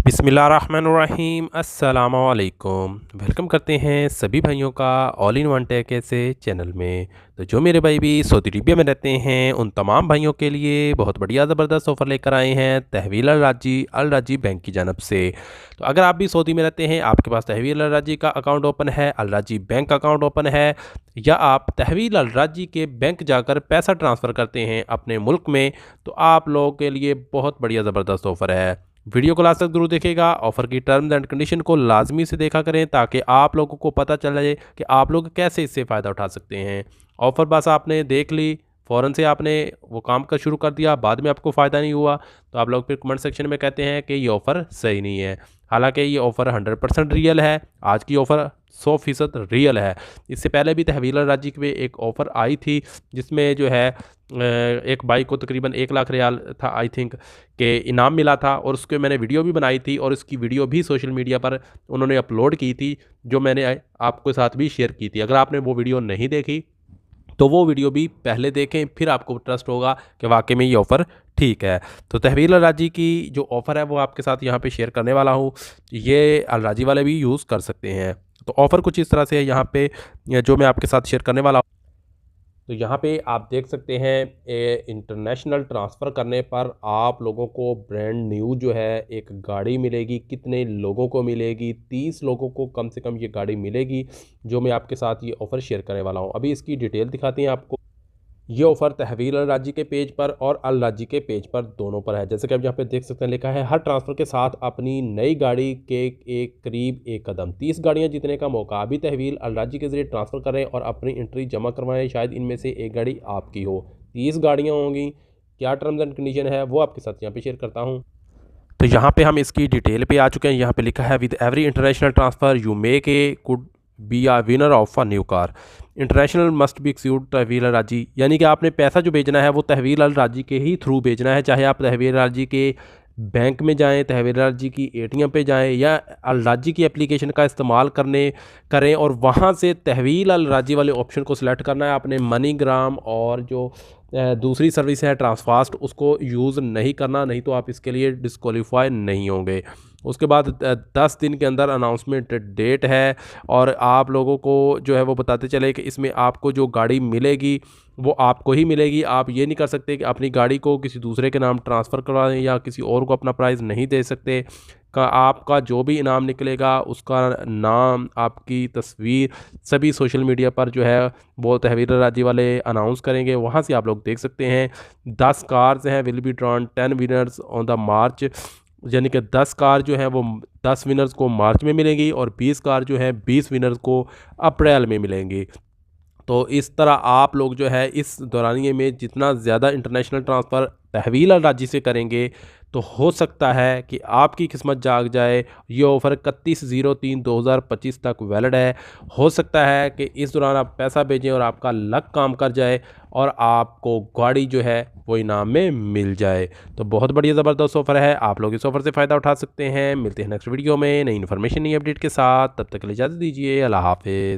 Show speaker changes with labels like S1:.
S1: बिस्मिल्लाहिर्रहमानिर्रहीम अस्सलामुअलैकुम। वेलकम करते हैं सभी भाइयों का ऑल इन वन टेक ऐसे चैनल में। तो जो मेरे भाई भी सऊदी अरबिया में रहते हैं उन तमाम भाइयों के लिए बहुत बढ़िया ज़बरदस्त ऑफ़र लेकर आए हैं तहवील अल राजी बैंक की जानब से। तो अगर आप भी सऊदी में रहते हैं, आपके पास तहवील अल राजी का अकाउंट ओपन है, अल राजी बैंक अकाउंट ओपन है, या आप तहवील अल राजी के बैंक जाकर पैसा ट्रांसफ़र करते हैं अपने मुल्क में, तो आप लोगों के लिए बहुत बढ़िया ज़बरदस्त ऑफ़र है। वीडियो को लास्ट तक जरूर देखेगा। ऑफर की टर्म्स एंड कंडीशन को लाजमी से देखा करें ताकि आप लोगों को पता चल जाए कि आप लोग कैसे इससे फ़ायदा उठा सकते हैं। ऑफ़र बस आपने देख ली, फ़ौरन से आपने वो काम का शुरू कर दिया, बाद में आपको फ़ायदा नहीं हुआ, तो आप लोग फिर कमेंट सेक्शन में कहते हैं कि ये ऑफ़र सही नहीं है। हालांकि ये ऑफ़र 100% रियल है। आज की ऑफ़र 100% रियल है। इससे पहले भी तहवील अल राजी में एक ऑफ़र आई थी जिसमें जो है एक बाइक को तकरीबन 1 लाख रियाल था आई थिंक के इनाम मिला था, और उसके मैंने वीडियो भी बनाई थी और इसकी वीडियो भी सोशल मीडिया पर उन्होंने अपलोड की थी, जो मैंने आपके साथ भी शेयर की थी। अगर आपने वो वीडियो नहीं देखी तो वो वीडियो भी पहले देखें, फिर आपको ट्रस्ट होगा कि वाकई में ये ऑफ़र ठीक है। तो तहवील अल राजी की जो ऑफ़र है वो आपके साथ यहाँ पे शेयर करने वाला हूँ। ये अल राजी वाले भी यूज़ कर सकते हैं। तो ऑफ़र कुछ इस तरह से है यहाँ पे जो मैं आपके साथ शेयर करने वाला हूँ। तो यहाँ पे आप देख सकते हैं इंटरनेशनल ट्रांसफ़र करने पर आप लोगों को ब्रांड न्यू जो है एक गाड़ी मिलेगी। कितने लोगों को मिलेगी? 30 लोगों को कम से कम ये गाड़ी मिलेगी, जो मैं आपके साथ ये ऑफ़र शेयर करने वाला हूँ। अभी इसकी डिटेल दिखाते हैं आपको। ये ऑफ़र तहवील अल राजी के पेज पर और अल राजी के पेज पर दोनों पर है। जैसे कि आप यहाँ पे देख सकते हैं, लिखा है हर ट्रांसफ़र के साथ अपनी नई गाड़ी के एक करीब एक कदम, 30 गाड़ियाँ जीतने का मौका। अभी तहवील अल राजी के ज़रिए ट्रांसफ़र करें और अपनी एंट्री जमा करवाएं, शायद इनमें से एक गाड़ी आपकी हो। 30 गाड़ियाँ होंगी। क्या टर्म्स एंड कंडीशन है वो आपके साथ यहाँ पे शेयर करता हूँ। तो यहाँ पे हम इसकी डिटेल पे आ चुके हैं। यहाँ पे लिखा है with every international transfer you make a could be a winner of a new car. International must be exceed तहवील अल राजी, यानी कि आपने पैसा जो भेजना है वो तहवील अल राजी के ही थ्रू भेजना है। चाहे आप तहवील अल राजी के बैंक में जाएं, तहवील अल राजी की एटीएम पे जाएं, या अल राजी की एप्लीकेशन का इस्तेमाल करें और वहाँ से तहवील अल राजी वाले ऑप्शन को सिलेक्ट करना है। आपने मनीग्राम और जो दूसरी सर्विस है ट्रांसफास्ट उसको यूज़ नहीं करना, नहीं तो आप इसके लिए डिस्क्वालीफाई नहीं होंगे। उसके बाद 10 दिन के अंदर अनाउंसमेंट डेट है, और आप लोगों को जो है वो बताते चले कि इसमें आपको जो गाड़ी मिलेगी वो आपको ही मिलेगी। आप ये नहीं कर सकते कि अपनी गाड़ी को किसी दूसरे के नाम ट्रांसफ़र करवा दें या किसी और को अपना प्राइज़ नहीं दे सकते। का आपका जो भी इनाम निकलेगा उसका नाम, आपकी तस्वीर सभी सोशल मीडिया पर जो है वो तहवील अल राजी वाले अनाउंस करेंगे। वहाँ से आप लोग देख सकते हैं 10 कार्स हैं will be drawn 10 winners on the March, यानी कि 10 कार जो है वो 10 विनर्स को मार्च में मिलेंगी और 20 कार जो है 20 विनर्स को अप्रैल में मिलेंगी। तो इस तरह आप लोग जो है इस दौरानिए में जितना ज़्यादा इंटरनेशनल ट्रांसफ़र तहवील अल राजी से करेंगे तो हो सकता है कि आपकी किस्मत जाग जाए। ये ऑफ़र 31/03/2025 तक वैलिड है। हो सकता है कि इस दौरान आप पैसा भेजें और आपका लक काम कर जाए और आपको गाड़ी जो है वो इनाम में मिल जाए। तो बहुत बढ़िया ज़बरदस्त ऑफ़र है। आप लोग इस ऑफ़र से फ़ायदा उठा सकते हैं। मिलते हैं नेक्स्ट वीडियो में नई इन्फॉर्मेशन नई अपडेट के साथ। तब तक के लिए इजाज़त दीजिए। अल्लाह हाफ़िज़।